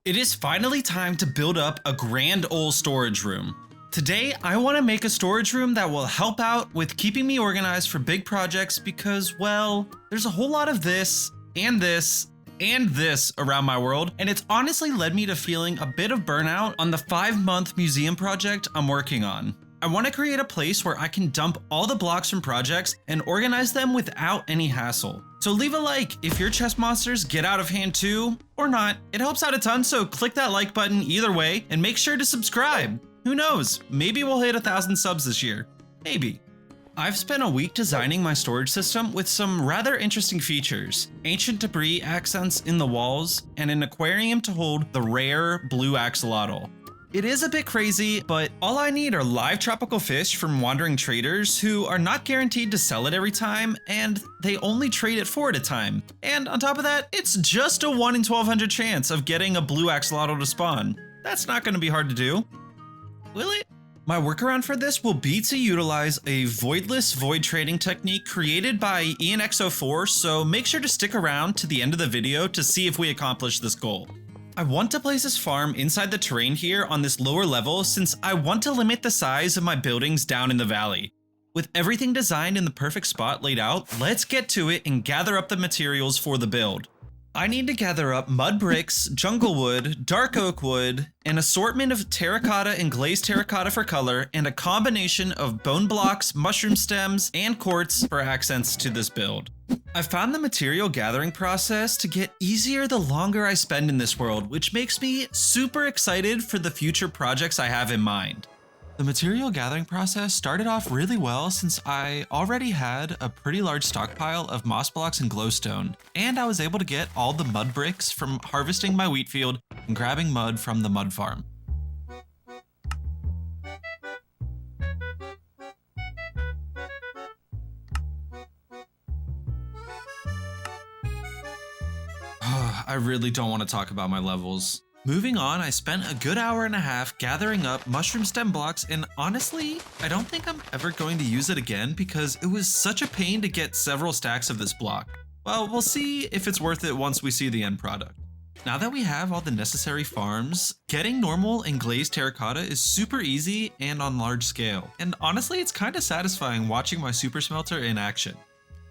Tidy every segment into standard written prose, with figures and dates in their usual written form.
It is finally time to build up a grand old storage room. Today, I want to make a storage room that will help out with keeping me organized for big projects because, well, there's a whole lot of this and this and this around my world, and it's honestly led me to feeling a bit of burnout on the 5-month museum project I'm working on. I want to create a place where I can dump all the blocks from projects and organize them without any hassle. So leave a like if your chest monsters get out of hand too, or not. It helps out a ton, so click that like button either way and make sure to subscribe. Who knows, maybe we'll hit 1,000 subs this year. Maybe. I've spent a week designing my storage system with some rather interesting features. Ancient debris accents in the walls, and an aquarium to hold the rare blue axolotl. It is a bit crazy, but all I need are live tropical fish from wandering traders who are not guaranteed to sell it every time, and they only trade it 4 at a time. And on top of that, it's just a 1 in 1,200 chance of getting a blue axolotl to spawn. That's not going to be hard to do. Will it? My workaround for this will be to utilize a voidless void trading technique created by ENX04, so make sure to stick around to the end of the video to see if we accomplish this goal. I want to place this farm inside the terrain here on this lower level since I want to limit the size of my buildings down in the valley. With everything designed in the perfect spot laid out, let's get to it and gather up the materials for the build. I need to gather up mud bricks, jungle wood, dark oak wood, an assortment of terracotta and glazed terracotta for color, and a combination of bone blocks, mushroom stems, and quartz for accents to this build. I found the material gathering process to get easier the longer I spend in this world, which makes me super excited for the future projects I have in mind. The material gathering process started off really well since I already had a pretty large stockpile of moss blocks and glowstone, and I was able to get all the mud bricks from harvesting my wheat field and grabbing mud from the mud farm. I really don't want to talk about my levels. Moving on, I spent a good hour and a half gathering up mushroom stem blocks, and honestly, I don't think I'm ever going to use it again because it was such a pain to get several stacks of this block. Well, we'll see if it's worth it once we see the end product. Now that we have all the necessary farms, getting normal and glazed terracotta is super easy and on large scale. And honestly, it's kind of satisfying watching my super smelter in action.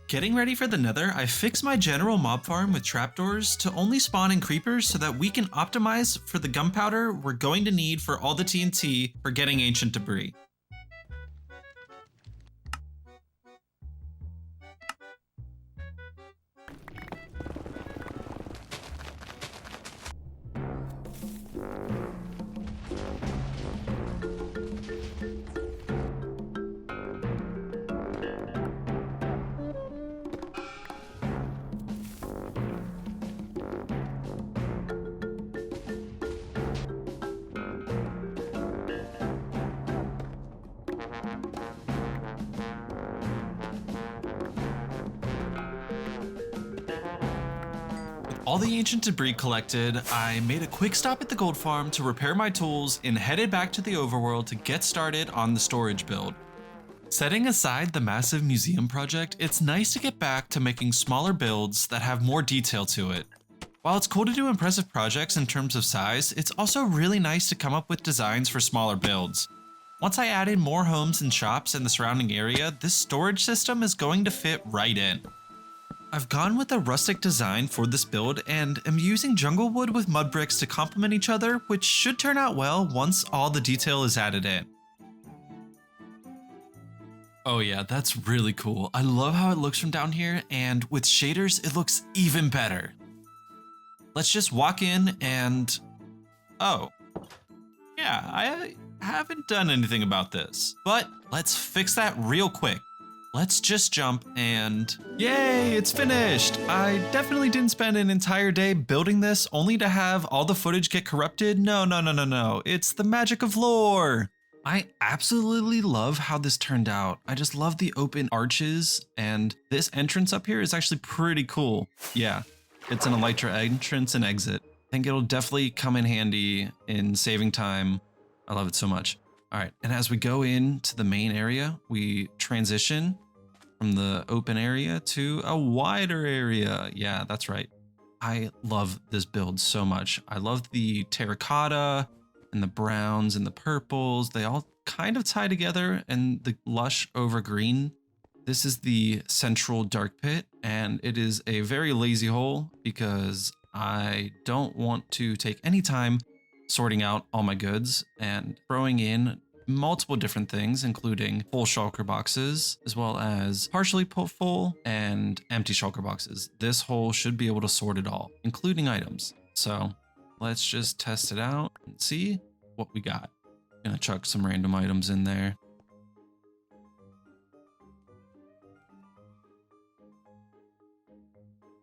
Getting ready for the nether, I fixed my general mob farm with trapdoors to only spawn in creepers so that we can optimize for the gunpowder we're going to need for all the TNT for getting ancient debris. All the ancient debris collected, I made a quick stop at the gold farm to repair my tools and headed back to the overworld to get started on the storage build. Setting aside the massive museum project, it's nice to get back to making smaller builds that have more detail to it. While it's cool to do impressive projects in terms of size, it's also really nice to come up with designs for smaller builds. Once I added more homes and shops in the surrounding area, this storage system is going to fit right in. I've gone with a rustic design for this build and am using jungle wood with mud bricks to complement each other, which should turn out well once all the detail is added in. Oh yeah, that's really cool. I love how it looks from down here, and with shaders, it looks even better. Let's just walk in and... oh. Yeah, I haven't done anything about this, but let's fix that real quick. Let's just jump and... yay, it's finished! I definitely didn't spend an entire day building this only to have all the footage get corrupted. No. It's the magic of lore! I absolutely love how this turned out. I just love the open arches, and this entrance up here is actually pretty cool. Yeah, it's an elytra entrance and exit. I think it'll definitely come in handy in saving time. I love it so much. All right, and as we go into the main area, we transition from the open area to a wider area. Yeah, that's right. I love this build so much. I love the terracotta and the browns and the purples. They all kind of tie together, and the lush over green. This is the central dark pit, and it is a very lazy hole because I don't want to take any time sorting out all my goods and throwing in multiple different things, including full shulker boxes, as well as partially full and empty shulker boxes. This hole should be able to sort it all, including items. So let's just test it out and see what we got. Gonna chuck some random items in there.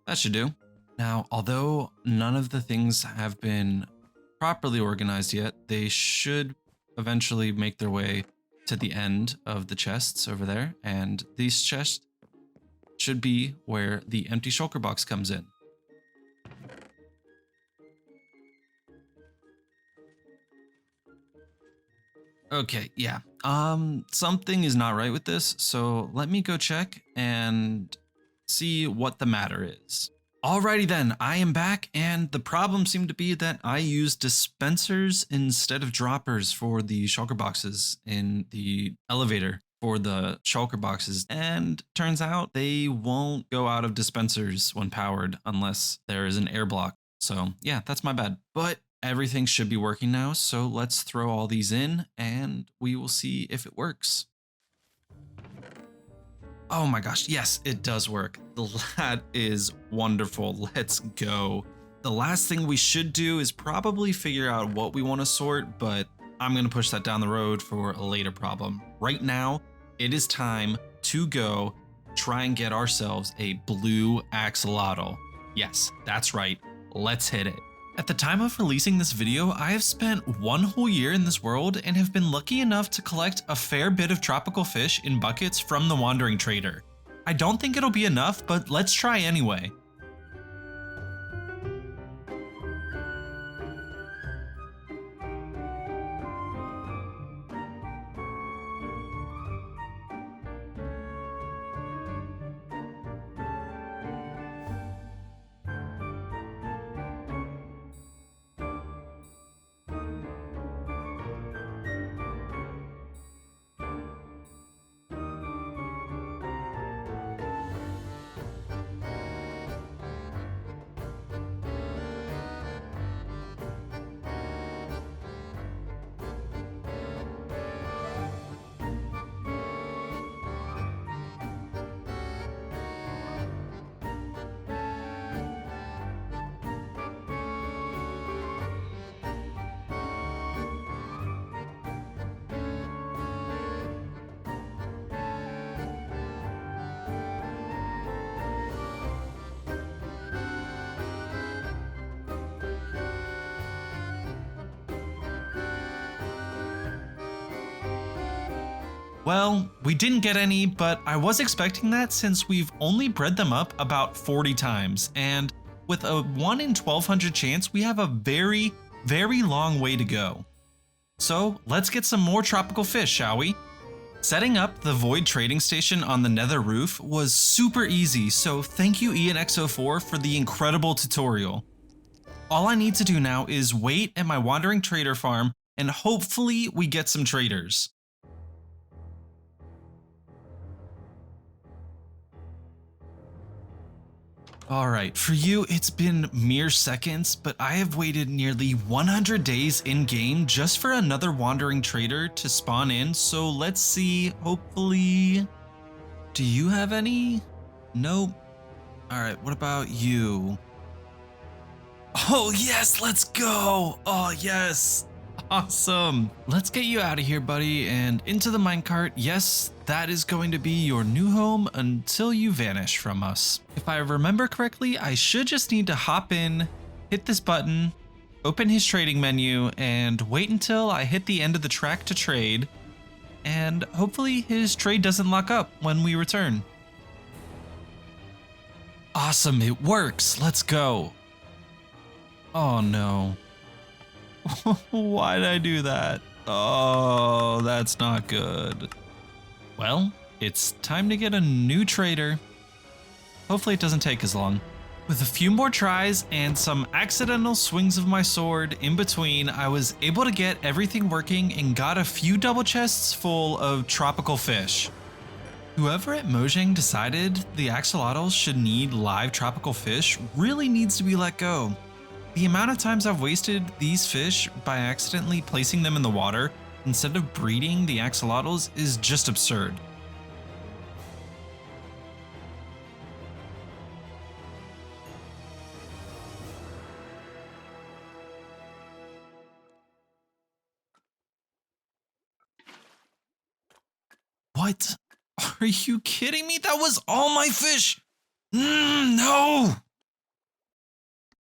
That should do. Now, although none of the things have been properly organized yet, they should eventually make their way to the end of the chests over there. And these chests should be where the empty shulker box comes in. Okay, yeah. Something is not right with this, so let me go check and see what the matter is. Alrighty then, I am back, and the problem seemed to be that I used dispensers instead of droppers for the shulker boxes in the elevator for the shulker boxes, and turns out they won't go out of dispensers when powered unless there is an air block. So yeah, that's my bad. But everything should be working now, so let's throw all these in and we will see if it works. Oh my gosh, yes, it does work. That is wonderful. Let's go. The last thing we should do is probably figure out what we want to sort, but I'm going to push that down the road for a later problem. Right now, it is time to go try and get ourselves a blue axolotl. Yes, that's right. Let's hit it. At the time of releasing this video, I have spent 1 whole year in this world and have been lucky enough to collect a fair bit of tropical fish in buckets from the Wandering Trader. I don't think it'll be enough, but let's try anyway. Well, we didn't get any, but I was expecting that since we've only bred them up about 40 times, and with a 1 in 1200 chance, we have a very, very long way to go. So let's get some more tropical fish, shall we? Setting up the Void trading station on the nether roof was super easy, so thank you IanXO4 for the incredible tutorial. All I need to do now is wait at my Wandering Trader farm, and hopefully we get some traders. Alright, for you it's been mere seconds, but I have waited nearly 100 days in-game just for another Wandering Trader to spawn in, so let's see, hopefully... Do you have any? Nope. Alright, what about you? Oh yes, let's go! Oh yes! Awesome! Let's get you out of here, buddy, and into the minecart. Yes, that is going to be your new home until you vanish from us. If I remember correctly, I should just need to hop in, hit this button, open his trading menu, and wait until I hit the end of the track to trade, and hopefully his trade doesn't lock up when we return. Awesome, it works! Let's go! Oh no. Why did I do that? Oh, that's not good. Well, it's time to get a new trader. Hopefully it doesn't take as long. With a few more tries and some accidental swings of my sword in between, I was able to get everything working and got a few double chests full of tropical fish. Whoever at Mojang decided the axolotls should need live tropical fish really needs to be let go. The amount of times I've wasted these fish by accidentally placing them in the water instead of breeding the axolotls is just absurd. What? Are you kidding me? That was all my fish! No!